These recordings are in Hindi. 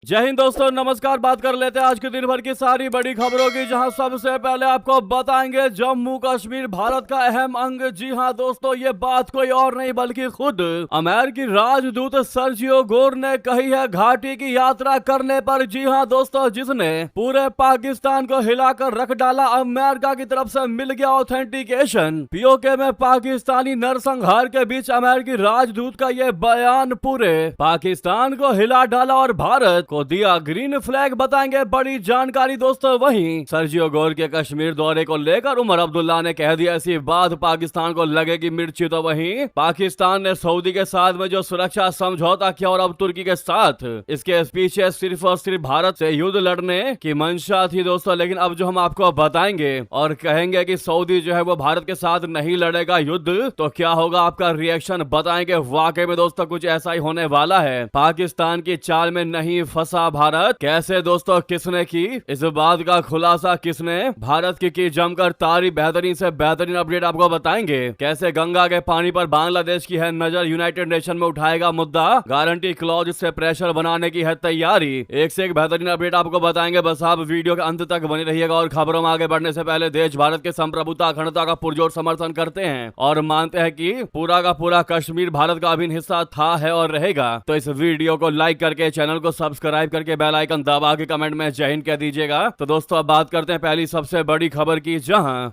जय हिंद दोस्तों, नमस्कार। बात कर लेते हैं आज के दिन भर की सारी बड़ी खबरों की, जहां सबसे पहले आपको बताएंगे जम्मू कश्मीर भारत का अहम अंग। जी हां दोस्तों, ये बात कोई और नहीं बल्कि खुद अमेरिकी राजदूत सर्जियो गोर ने कही है घाटी की यात्रा करने पर। जी हां दोस्तों, जिसने पूरे पाकिस्तान को हिलाकर रख डाला। अमेरिका की तरफ से मिल गया ऑथेंटिकेशन। पीओके में पाकिस्तानी नरसंहार के बीच अमेरिकी राजदूत का ये बयान पूरे पाकिस्तान को हिला डाला और भारत को दिया ग्रीन फ्लैग। बताएंगे बड़ी जानकारी दोस्तों। वहीं सर्जियो गोर के कश्मीर दौरे को लेकर उमर अब्दुल्ला ने कह दिया ऐसी बात पाकिस्तान को लगेगी मिर्ची। तो वहीं पाकिस्तान ने सऊदी के साथ में जो सुरक्षा समझौता किया और अब तुर्की के साथ, इसके पीछे सिर्फ और सिर्फ भारत से युद्ध लड़ने की मंशा थी दोस्तों। लेकिन अब जो हम आपको बताएंगे और कहेंगे कि सऊदी जो है वो भारत के साथ नहीं लड़ेगा युद्ध, तो क्या होगा आपका रिएक्शन बताएंगे। वाकई में दोस्तों कुछ ऐसा ही होने वाला है। पाकिस्तान की चाल में नहीं फंसा भारत। कैसे दोस्तों, किसने की, इस बात का खुलासा किसने भारत की जमकर तारी। बेहतरीन से बेहतरीन अपडेट आपको बताएंगे। कैसे गंगा के पानी पर बांग्लादेश की है नजर, यूनाइटेड नेशन में उठाएगा मुद्दा, गारंटी क्लॉज से प्रेशर बनाने की है तैयारी। एक से एक बेहतरीन अपडेट आपको बताएंगे। बस आप वीडियो के अंत तक बने रहिएगा। और खबरों में आगे बढ़ने से पहले देश भारत के संप्रभुता अखंडता का पुरजोर समर्थन करते हैं और मानते हैं कि पूरा का पूरा कश्मीर भारत का अभिन्न हिस्सा था, है और रहेगा। तो इस वीडियो को लाइक करके, चैनल को सब्सक्राइब करके, बेल आइकन दबा के कमेंट में जय हिंद कह दीजिएगा। तो दोस्तों अब बात करते हैं पहली सबसे बड़ी खबर की, जहां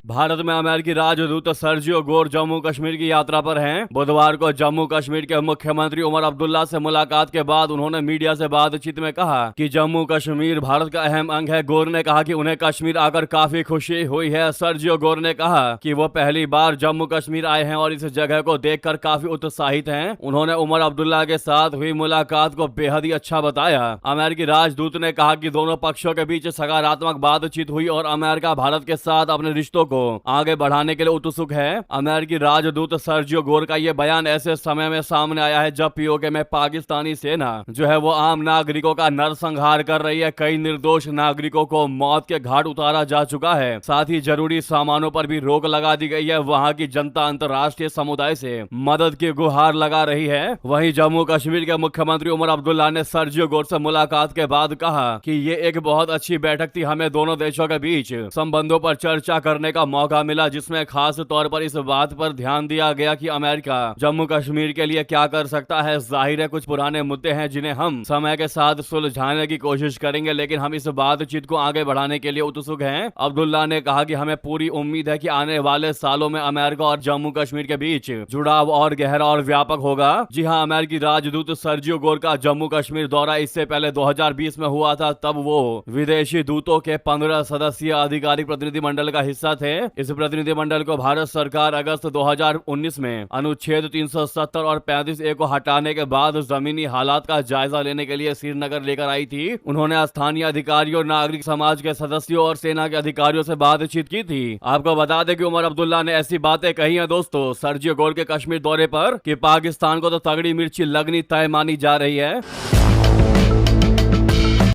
भारत में अमेरिकी राजदूत सर्जियो गोर जम्मू कश्मीर की यात्रा पर हैं। बुधवार को जम्मू कश्मीर के मुख्यमंत्री उमर अब्दुल्ला से मुलाकात के बाद उन्होंने मीडिया से बातचीत में कहा कि जम्मू कश्मीर भारत का अहम अंग है। गोर ने कहा कि उन्हें कश्मीर आकर काफी खुशी हुई है। सर्जियो गोर ने कहा कि वो पहली बार जम्मू कश्मीर आए हैं और इस जगह को देखकर काफी उत्साहित हैं। उन्होंने उमर अब्दुल्ला के साथ हुई मुलाकात को बेहद ही अच्छा बताया। अमेरिकी राजदूत ने कहा कि दोनों पक्षों के बीच सकारात्मक बातचीत हुई और अमेरिका भारत के साथ अपने रिश्तों को आगे बढ़ाने के लिए उत्सुक है। अमेरिकी राजदूत सर्जियो गोर का यह बयान ऐसे समय में सामने आया है जब पीओके में पाकिस्तानी सेना जो है वो आम नागरिकों का नरसंहार कर रही है। कई निर्दोष नागरिकों को मौत के घाट उतारा जा चुका है। साथ ही जरूरी सामानों पर भी रोक लगा दी गई है। वहां की जनता अंतर्राष्ट्रीय समुदाय से मदद की गुहार लगा रही है। वहीं जम्मू कश्मीर के मुख्यमंत्री उमर अब्दुल्ला ने सर्जियो गोर से मुलाकात के बाद कहा कि ये एक बहुत अच्छी बैठक थी। हमें दोनों देशों के बीच संबंधों पर चर्चा करने का मौका मिला, जिसमें खास तौर पर इस बात पर ध्यान दिया गया कि अमेरिका जम्मू कश्मीर के लिए क्या कर सकता है। जाहिर है कुछ पुराने मुद्दे हैं जिन्हें हम समय के साथ सुलझाने की कोशिश करेंगे, लेकिन हम इस बातचीत को आगे बढ़ाने के लिए उत्सुक हैं। अब्दुल्ला ने कहा कि हमें पूरी उम्मीद है कि आने वाले सालों में अमेरिका और जम्मू कश्मीर के बीच जुड़ाव और गहरा और व्यापक होगा। जी हाँ, अमेरिकी राजदूत सर्जियो गोर का जम्मू कश्मीर दौरा इससे पहले 2020 में हुआ था। तब वो विदेशी दूतों के 15 सदस्यीय आधिकारिक प्रतिनिधिमंडल का हिस्सा थे। इस प्रतिनिधिमंडल को भारत सरकार अगस्त 2019 में अनुच्छेद 370 और 35A को हटाने के बाद जमीनी हालात का जायजा लेने के लिए श्रीनगर लेकर आई थी। उन्होंने स्थानीय अधिकारियों, नागरिक समाज के सदस्यों और सेना के अधिकारियों से बातचीत की थी। आपको बता दें कि उमर अब्दुल्ला ने ऐसी बातें कही हैं दोस्तों सर्जियो गोर के कश्मीर दौरे पर कि पाकिस्तान को तो तगड़ी मिर्ची लगनी तय मानी जा रही है।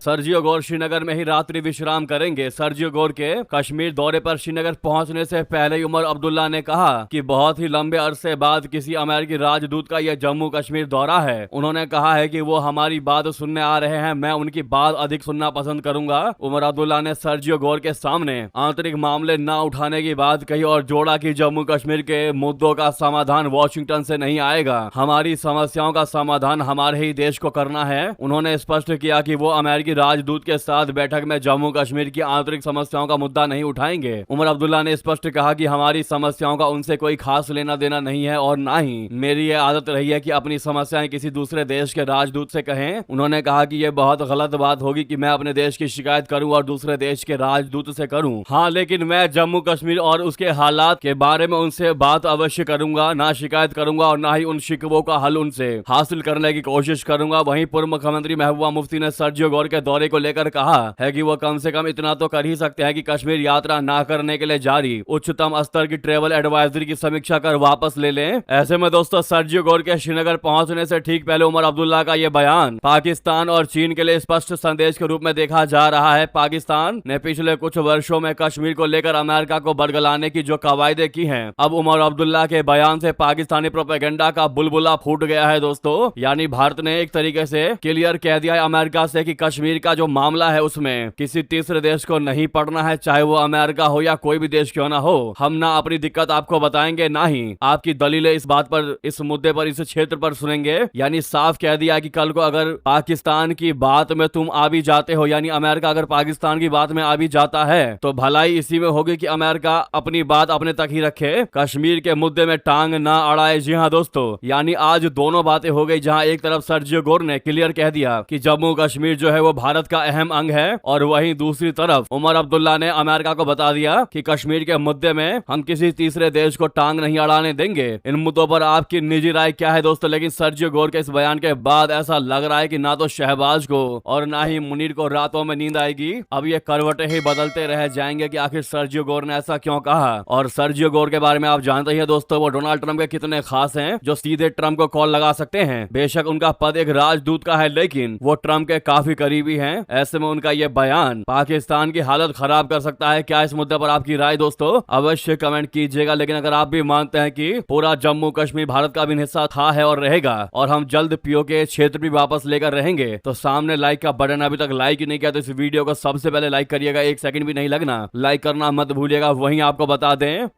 सर्जियो गोर श्रीनगर में ही रात्रि विश्राम करेंगे। सर्जियो गोर के कश्मीर दौरे पर श्रीनगर पहुंचने से पहले ही उमर अब्दुल्ला ने कहा कि बहुत ही लंबे अरसे बाद किसी अमेरिकी राजदूत का यह जम्मू कश्मीर दौरा है। उन्होंने कहा है कि वो हमारी बात सुनने आ रहे हैं। मैं उनकी बात अधिक सुनना पसंद करूंगा। उमर अब्दुल्ला ने सर्जियो गोर के सामने आंतरिक मामले न उठाने की बात कही और जोड़ा कि जम्मू कश्मीर के मुद्दों का समाधान वॉशिंगटन से नहीं आएगा। हमारी समस्याओं का समाधान हमारे ही देश को करना है। उन्होंने स्पष्ट किया कि वो अमेरिकी राजदूत के साथ बैठक में जम्मू कश्मीर की आंतरिक समस्याओं का मुद्दा नहीं उठाएंगे। उमर अब्दुल्ला ने स्पष्ट कहा कि हमारी समस्याओं का उनसे कोई खास लेना देना नहीं है और ना ही मेरी ये आदत रही है कि अपनी समस्याएं किसी दूसरे देश के राजदूत से कहें। उन्होंने कहा कि यह बहुत गलत बात होगी कि मैं अपने देश की शिकायत करूं और दूसरे देश के राजदूत से करूं। हाँ, लेकिन मैं जम्मू कश्मीर और उसके हालात के बारे में उनसे बात अवश्य करूंगा। ना शिकायत करूंगा और ना ही उन शिकवों का हल उनसे हासिल करने की कोशिश करूंगा। वहीं पूर्व मुख्यमंत्री महबूबा मुफ्ती ने सर्जियो गोर के दौरे को लेकर कहा है कि वो कम से कम इतना तो कर ही सकते हैं कि कश्मीर यात्रा ना करने के लिए जारी उच्चतम स्तर की ट्रेवल एडवाइजरी की समीक्षा कर वापस ले लें। ऐसे में दोस्तों सर्जियो गोर के श्रीनगर पहुंचने से ठीक पहले उमर अब्दुल्ला का ये बयान पाकिस्तान और चीन के लिए स्पष्ट संदेश के रूप में देखा जा रहा है। पाकिस्तान ने पिछले कुछ वर्षों में कश्मीर को लेकर अमेरिका को बरगलाने की जो कवायदे की हैं, अब उमर अब्दुल्ला के बयान से पाकिस्तानी प्रोपेगेंडा का बुलबुला फूट गया है दोस्तों। यानी भारत ने एक तरीके से क्लियर कह दिया है अमेरिका से कि कश्मीर का जो मामला है उसमें किसी तीसरे देश को नहीं पड़ना है, चाहे वो अमेरिका हो या कोई भी देश क्यों ना हो। हम ना अपनी दिक्कत आपको बताएंगे, ना ही आपकी दलीलें इस बात पर, इस मुद्दे पर, इस क्षेत्र पर सुनेंगे। यानी साफ कह दिया कि कल को अगर पाकिस्तान की बात में तुम आ भी जाते हो, यानी अमेरिका अगर पाकिस्तान की बात में आ भी जाता है तो भलाई इसी में होगी कि अमेरिका अपनी बात अपने तक ही रखे, कश्मीर के मुद्दे में टांग ना अड़ाए। जी हाँ दोस्तों, यानी आज दोनों बातें हो गई, जहां एक तरफ सर्जियो गोर ने क्लियर कह दिया कि जम्मू कश्मीर जो है वो भारत का अहम अंग है, और वहीं दूसरी तरफ उमर अब्दुल्ला ने अमेरिका को बता दिया कि कश्मीर के मुद्दे में हम किसी तीसरे देश को टांग नहीं अड़ाने देंगे। इन मुद्दों पर आपकी निजी राय क्या है दोस्तों? लेकिन सर्जियो गोर के इस बयान के बाद ऐसा लग रहा है कि ना तो शहबाज को और ना ही मुनीर को रातों में नींद आएगी। अब ये करवटें ही बदलते रह जाएंगे कि आखिर सर्जियो गोर ने ऐसा क्यों कहा। और सर्जियो गोर के बारे में आप जानते ही हैं दोस्तों, वो डोनाल्ड ट्रंप के कितने खास हैं, जो सीधे ट्रंप को कॉल लगा सकते हैं। बेशक उनका पद एक राजदूत का है, लेकिन वो ट्रंप के काफी करीबी हैं। ऐसे में उनका ये बयान पाकिस्तान की हालत खराब कर सकता है। क्या इस मुद्दे पर आपकी राय दोस्तों? अवश्य कमेंट कीजिएगा। लेकिन अगर आप भी मानते हैं कि पूरा जम्मू कश्मीर भारत का भी हिस्सा था, है और रहेगा, और हम जल्द पीओके क्षेत्र भी वापस लेकर रहेंगे, तो सामने लाइक का बटन अभी तक लाइक ही नहीं किया तो इस वीडियो को सबसे पहले लाइक करिएगा। 1 सेकंड भी नहीं लगना, लाइक करना मत भूलिएगा। वहीं आपको बता दें,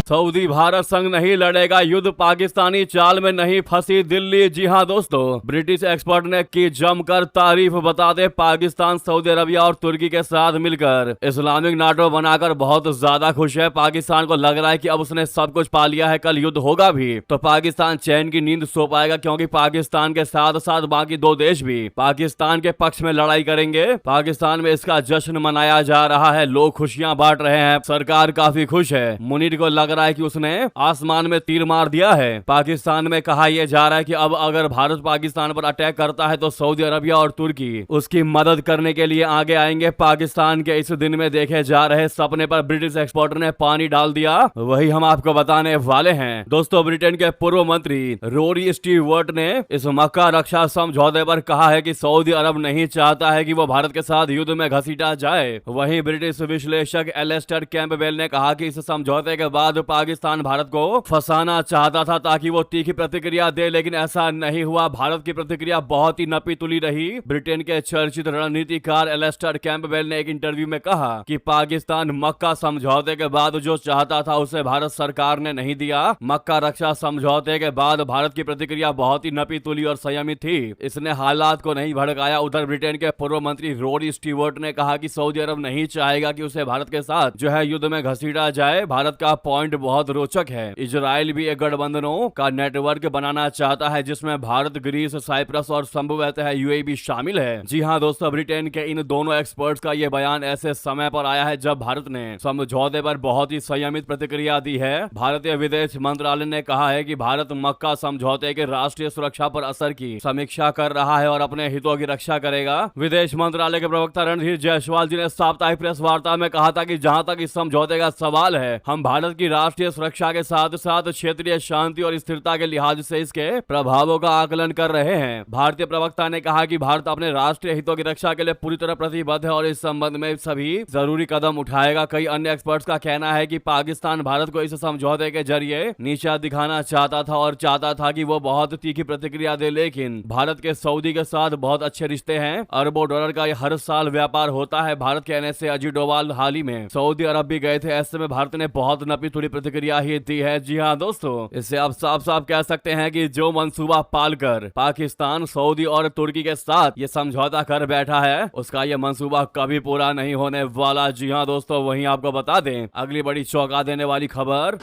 सऊदी भारत संग नहीं लड़ेगा युद्ध, पाकिस्तानी चाल में नहीं फंसी दिल्ली। जी हां दोस्तों, ब्रिटिश एक्सपर्ट ने की जमकर तारीफ। बता दे पाकिस्तान सऊदी अरबिया और तुर्की के साथ मिलकर इस्लामिक नाटो बनाकर बहुत ज्यादा खुश है। पाकिस्तान को लग रहा है कि अब उसने सब कुछ पा लिया है, कल युद्ध होगा भी तो पाकिस्तान चैन की नींद सो पाएगा, क्योंकि पाकिस्तान के साथ साथ बाकी 2 देश भी पाकिस्तान के पक्ष में लड़ाई करेंगे। पाकिस्तान में इसका जश्न मनाया जा रहा है, लोग खुशियां बांट रहे हैं, सरकार काफी खुश है। मुनीर को लग रहा है कि उसने आसमान में तीर मार दिया है। पाकिस्तान में कहा यह जा रहा है कि अब अगर भारत पाकिस्तान पर अटैक करता है तो सऊदी अरबिया और तुर्की उसकी मदद करने के लिए आगे आएंगे। पाकिस्तान के इस दिन में देखे जा रहे सपने पर ब्रिटिश एक्सपोर्टर ने पानी डाल दिया, वही हम आपको बताने वाले हैं दोस्तों। ब्रिटेन के पूर्व मंत्री रोरी स्टीवर्ट ने इस मक्का रक्षा समझौते पर कहा है कि सऊदी अरब नहीं चाहता है कि वो भारत के साथ युद्ध में घसीटा जाए। वहीं ब्रिटिश विश्लेषक एलेस्टर कैंपबेल ने कहा कि इस समझौते के बाद पाकिस्तान भारत को फंसाना चाहता था ताकि वो तीखी प्रतिक्रिया दे, लेकिन ऐसा नहीं हुआ। भारत की प्रतिक्रिया बहुत ही नपी तुली रही। ब्रिटेन के चर्चित रणनीतिकार एलेस्टर कैंपबेल ने एक इंटरव्यू में कहा कि पाकिस्तान मक्का समझौते के बाद जो चाहता था उसे भारत सरकार ने नहीं दिया। मक्का रक्षा समझौते के बाद भारत की प्रतिक्रिया बहुत ही नपी तुली और संयमित थी, इसने हालात को नहीं भड़काया। उधर ब्रिटेन के पूर्व मंत्री रोरी स्टीवर्ट ने कहा कि सऊदी अरब नहीं चाहेगा कि उसे भारत के साथ जो है युद्ध में घसीटा जाए। भारत का पॉइंट बहुत रोचक है। इजराइल भी एक गठबंधनों का नेटवर्क बनाना चाहता है, जिसमें भारत, ग्रीस, साइप्रस और संभवतः यूएई भी शामिल है। जी हां दोस्तों, ब्रिटेन के इन दोनों एक्सपर्ट्स का यह बयान ऐसे समय पर आया है जब भारत ने समझौते पर बहुत ही संयमित प्रतिक्रिया दी है। भारतीय विदेश मंत्रालय ने कहा है कि भारत मक्का समझौते के राष्ट्रीय सुरक्षा पर असर की समीक्षा कर रहा है और अपने हितों की रक्षा करेगा। विदेश मंत्रालय के प्रवक्ता रणधीर जायसवाल जी ने साप्ताहिक प्रेस वार्ता में कहा था कि जहां तक इस समझौते का सवाल है, हम भारत की राष्ट्रीय सुरक्षा के साथ साथ क्षेत्रीय शांति और स्थिरता के लिहाज से इसके प्रभावों का आकलन कर रहे हैं। भारतीय प्रवक्ता ने कहा कि भारत अपने राष्ट्रीय हितों की रक्षा के लिए पूरी तरह प्रतिबद्ध है और इस संबंध में सभी जरूरी कदम उठाएगा। कई अन्य एक्सपर्ट्स का कहना है कि पाकिस्तान भारत को इस समझौते के जरिए नीचा दिखाना चाहता था और चाहता था कि वो बहुत तीखी प्रतिक्रिया दे, लेकिन भारत के सऊदी के साथ बहुत अच्छे रिश्ते हैं। अरबों डॉलर का हर साल व्यापार होता है। भारत के कहने से अजीत डोभाल हाल ही में सऊदी अरब भी गए थे। ऐसे में भारत ने बहुत नपी तुली प्रतिक्रिया ही दी है। जी हाँ दोस्तों, इससे आप साफ साफ कह सकते हैं कि जो मंसूबा पालकर पाकिस्तान, सऊदी और तुर्की के साथ ये समझौता कर बैठा है, उसका ये मंसूबा कभी पूरा नहीं होने वाला। जी हाँ दोस्तों, वहीं आपको बता दें अगली बड़ी चौंका देने वाली खबर।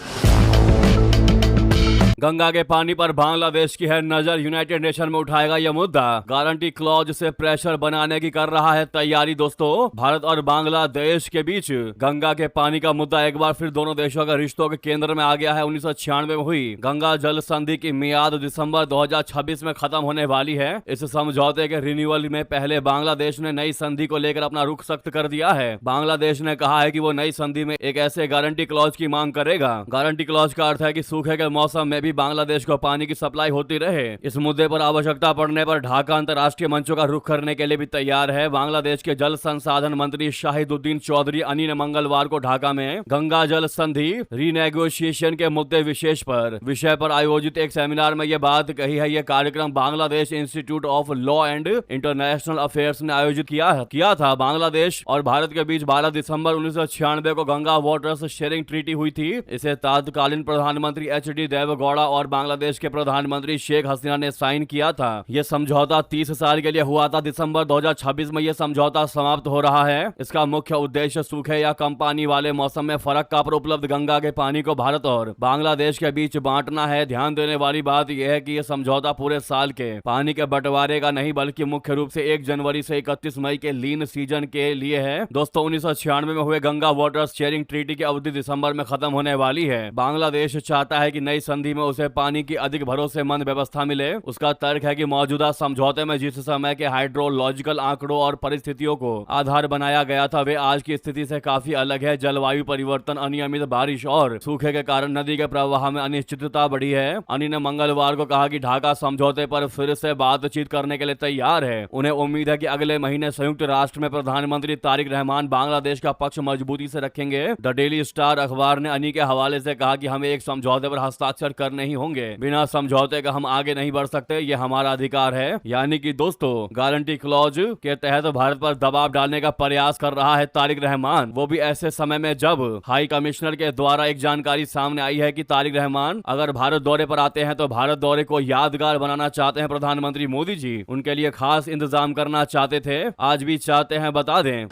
गंगा के पानी पर बांग्लादेश की है नजर, यूनाइटेड नेशन में उठाएगा यह मुद्दा। गारंटी क्लॉज से प्रेशर बनाने की कर रहा है तैयारी। दोस्तों, भारत और बांग्लादेश के बीच गंगा के पानी का मुद्दा एक बार फिर दोनों देशों के रिश्तों के केंद्र में आ गया है। 1996 में हुई गंगा जल संधि की मियाद दिसंबर 2026 में खत्म होने वाली है। इस समझौते के रिन्यूअल में पहले बांग्लादेश ने नई संधि को लेकर अपना रुख सख्त कर दिया है। बांग्लादेश ने कहा है कि वो नई संधि में एक ऐसे गारंटी क्लॉज की मांग करेगा। गारंटी क्लॉज का अर्थ है कि सूखे के मौसम में भी बांग्लादेश को पानी की सप्लाई होती रहे। इस मुद्दे पर आवश्यकता पड़ने पर ढाका अंतर्राष्ट्रीय मंचों का रुख करने के लिए भी तैयार है। बांग्लादेश के जल संसाधन मंत्री शाहिदुद्दीन चौधरी अनी ने मंगलवार को ढाका में गंगा जल संधि रीनेगोशिएशन के मुद्दे विषय पर आयोजित एक सेमिनार में यह बात कही है। यह कार्यक्रम Bangladesh institute of law and international affairs ने आयोजित किया था। बांग्लादेश और भारत के बीच 12 दिसंबर 1996 को गंगा वाटर्स शेयरिंग ट्रीटी हुई थी। इसे तत्कालीन प्रधानमंत्री एच.डी. देवेगौड़ा और बांग्लादेश के प्रधानमंत्री शेख हसीना ने साइन किया था। यह समझौता 30 साल के लिए हुआ था। दिसंबर 2026 में यह समझौता समाप्त हो रहा है। इसका मुख्य उद्देश्य सूखे या कम पानी वाले मौसम में फर्क पर उपलब्ध गंगा के पानी को भारत और बांग्लादेश के बीच बांटना है। ध्यान देने वाली बात यह है कि यह समझौता पूरे साल के पानी के बंटवारे का नहीं, बल्कि मुख्य रूप से 1 जनवरी से 31 मई के लीन सीजन के लिए है। दोस्तों, 1996 में हुए गंगा वाटर शेयरिंग ट्रीटी की अवधि दिसंबर में खत्म होने वाली है। बांग्लादेश चाहता है कि नई संधि में उसे पानी की अधिक भरोसेमंद व्यवस्था मिले। उसका तर्क है कि मौजूदा समझौते में जिस समय के हाइड्रोलॉजिकल आंकड़ों और परिस्थितियों को आधार बनाया गया था, वे आज की स्थिति से काफी अलग है। जलवायु परिवर्तन, अनियमित बारिश और सूखे के कारण नदी के प्रवाह में अनिश्चितता बढ़ी है। अनी ने मंगलवार को कहा कि ढाका समझौते पर फिर से बातचीत करने के लिए तैयार है। उन्हें उम्मीद है कि अगले महीने संयुक्त राष्ट्र में प्रधानमंत्री तारिक रहमान बांग्लादेश का पक्ष मजबूती से रखेंगे। द डेली स्टार अखबार ने अनी के हवाले से कहा कि हमें एक समझौते पर हस्ताक्षर करने ही होंगे। बिना समझौते का हम आगे नहीं बढ़ सकते, ये हमारा अधिकार है। यानी कि दोस्तों, गारंटी क्लॉज के तहत भारत पर दबाव डालने का प्रयास कर रहा है तारिक रहमान, वो भी ऐसे समय में जब हाई कमिश्नर के द्वारा एक जानकारी सामने आई है कि तारिक रहमान अगर भारत दौरे पर आते हैं तो भारत दौरे को यादगार बनाना चाहते हैं प्रधानमंत्री मोदी जी। उनके लिए खास इंतजाम करना चाहते थे, आज भी चाहते हैं, बता दें।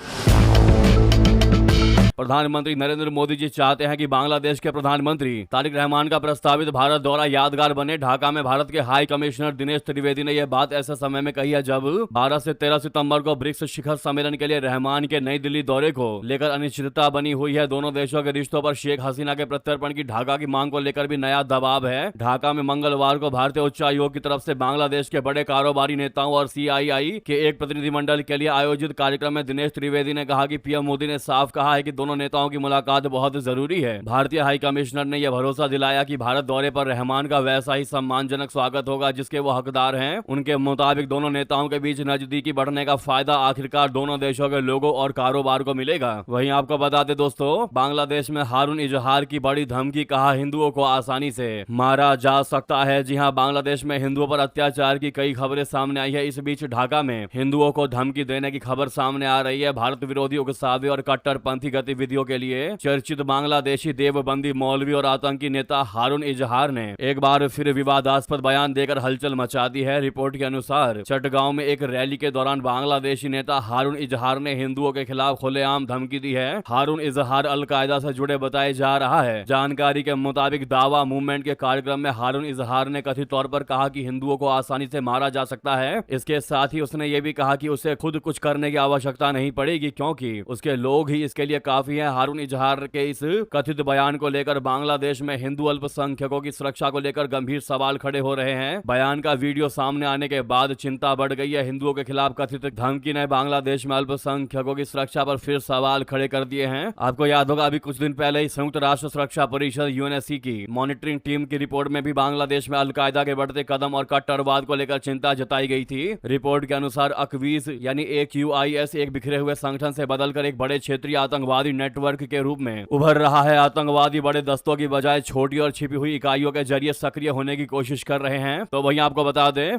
प्रधानमंत्री नरेंद्र मोदी जी चाहते हैं कि बांग्लादेश के प्रधानमंत्री तारिक रहमान का प्रस्तावित भारत दौरा यादगार बने। ढाका में भारत के हाई कमिश्नर दिनेश त्रिवेदी ने यह बात ऐसे समय में कही है जब 12 से 13 सितंबर को ब्रिक्स शिखर सम्मेलन के लिए रहमान के नई दिल्ली दौरे को लेकर अनिश्चितता बनी हुई है। दोनों देशों के रिश्तों पर शेख हसीना के प्रत्यर्पण की ढाका की मांग को लेकर भी नया दबाव है। ढाका में मंगलवार को भारतीय उच्चायोग की तरफ से बांग्लादेश के बड़े कारोबारी नेताओं और CII के एक प्रतिनिधिमंडल के लिए आयोजित कार्यक्रम में दिनेश त्रिवेदी ने कहा कि पीएम मोदी ने साफ कहा है कि दोनों नेताओं की मुलाकात बहुत जरूरी है। भारतीय हाई कमिश्नर ने यह भरोसा दिलाया कि भारत दौरे पर रहमान का वैसा ही सम्मानजनक स्वागत होगा जिसके वो हकदार हैं। उनके मुताबिक दोनों नेताओं के बीच नजदीकी बढ़ने का फायदा आखिरकार दोनों देशों के लोगों और कारोबार को मिलेगा। वहीं आपको बता दें दोस्तों, बांग्लादेश में हारून इजहार की बड़ी धमकी, कहा हिंदुओं को आसानी से मारा जा सकता है। जी हां, बांग्लादेश में हिंदुओं पर अत्याचार की कई खबरें सामने आई है। इस बीच ढाका में हिंदुओं को धमकी देने की खबर सामने आ रही है। भारत विरोधी उकसावे और कट्टरपंथी गतिविधियों के लिए चर्चित बांग्लादेशी देवबंदी मौलवी और आतंकी नेता हारून इजहार ने एक बार फिर विवादास्पद बयान देकर हलचल मचा दी है। रिपोर्ट के अनुसार चटगांव में एक रैली के दौरान बांग्लादेशी नेता हारून इजहार ने हिंदुओं के खिलाफ खुलेआम धमकी दी है। हारून इजहार अलकायदा से जुड़े बताए जा रहा है। जानकारी के मुताबिक दावा मूवमेंट के कार्यक्रम में हारून इजहार ने कथित तौर पर कहा कि हिंदुओं को आसानी से मारा जा सकता है। इसके साथ ही उसने ये भी कहा कि उसे खुद कुछ करने की आवश्यकता नहीं पड़ेगी क्योंकि उसके लोग ही इसके लिए काफी है। हारून इजहार के इस कथित बयान को लेकर बांग्लादेश में हिंदू अल्पसंख्यकों की सुरक्षा को लेकर गंभीर सवाल खड़े हो रहे हैं। बयान का वीडियो सामने आने के बाद चिंता बढ़ गई है। हिंदुओं के खिलाफ कथित धमकी ने बांग्लादेश में अल्पसंख्यकों की सुरक्षा पर फिर सवाल खड़े कर दिए हैं। आपको याद होगा, अभी कुछ दिन पहले ही संयुक्त राष्ट्र सुरक्षा परिषद UNSC की मॉनिटरिंग टीम की रिपोर्ट में भी बांग्लादेश में अलकायदा के बढ़ते कदम और कट्टरवाद को लेकर चिंता जताई गई थी। रिपोर्ट के अनुसार अकवीज यानी AQIS एक बिखरे हुए संगठन से बदलकर एक बड़े क्षेत्रीय आतंकवादी नेटवर्क के रूप में उभर रहा है। आतंकवादी बड़े दस्तों की बजाय छोटी और छिपी हुई इकाइयों के जरिए सक्रिय होने की कोशिश कर रहे हैं। तो वहीं आपको बता दें,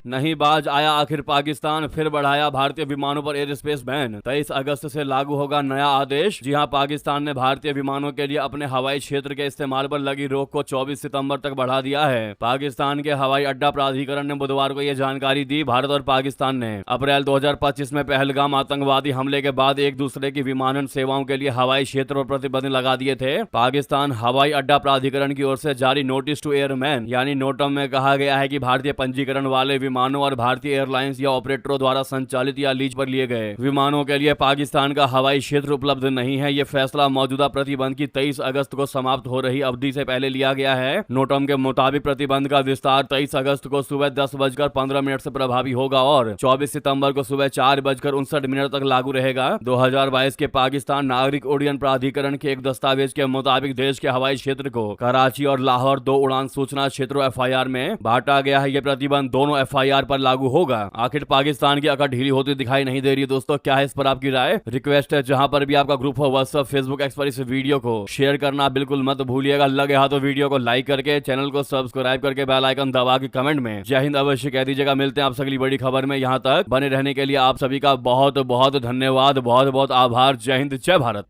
नहीं बाज आया आखिर पाकिस्तान, फिर बढ़ाया भारतीय विमानों पर एयर स्पेस बैन। 23 अगस्त से लागू होगा नया आदेश। जी हां, पाकिस्तान ने भारतीय विमानों के लिए अपने हवाई क्षेत्र के इस्तेमाल पर लगी रोक को 24 सितंबर तक बढ़ा दिया है। पाकिस्तान के हवाई अड्डा प्राधिकरण ने बुधवार को यह जानकारी दी। भारत और पाकिस्तान ने अप्रैल 2025 में पहलगाम आतंकवादी हमले के बाद एक दूसरे की विमानन सेवाओं के लिए हवाई क्षेत्र पर प्रतिबंध लगा दिए थे। पाकिस्तान हवाई अड्डा प्राधिकरण की ओर से जारी नोटिस टू एयरमैन यानी नोटम में कहा गया है कि भारतीय पंजीकरण वाले विमानों और भारतीय एयरलाइंस या ऑपरेटरों द्वारा संचालित या लीज पर लिए गए विमानों के लिए पाकिस्तान का हवाई क्षेत्र उपलब्ध नहीं है। यह फैसला मौजूदा प्रतिबंध की 23 अगस्त को समाप्त हो रही अवधि से पहले लिया गया है। नोटम के मुताबिक प्रतिबंध का विस्तार 23 अगस्त को सुबह 10:15 से प्रभावी होगा और 24 सितंबर को सुबह 4:59 तक लागू रहेगा। 2022 के पाकिस्तान नागरिक उड्डयन प्राधिकरण के एक दस्तावेज के मुताबिक देश के हवाई क्षेत्र को कराची और लाहौर 2 उड़ान सूचना क्षेत्रों FIR में बांटा गया है। यह प्रतिबंध दोनों FIR पर लागू होगा। आखिर पाकिस्तान की अकड़ ढीली होती दिखाई नहीं दे रही है। दोस्तों, क्या है इस पर आपकी राय? रिक्वेस्ट है जहां पर भी आपका ग्रुप हो व्हाट्सएप, फेसबुक, एक्स पर इस वीडियो को शेयर करना बिल्कुल मत भूलिएगा। लगे हाथों वीडियो को लाइक करके चैनल को सब्सक्राइब करके बेल आइकन दबा के कमेंट में जय हिंद अवश्य कह दीजिएगा। मिलते हैं आप अगली बड़ी खबर में। यहां तक बने रहने के लिए आप सभी का बहुत बहुत धन्यवाद, बहुत बहुत आभार। जय हिंद, जय भारत।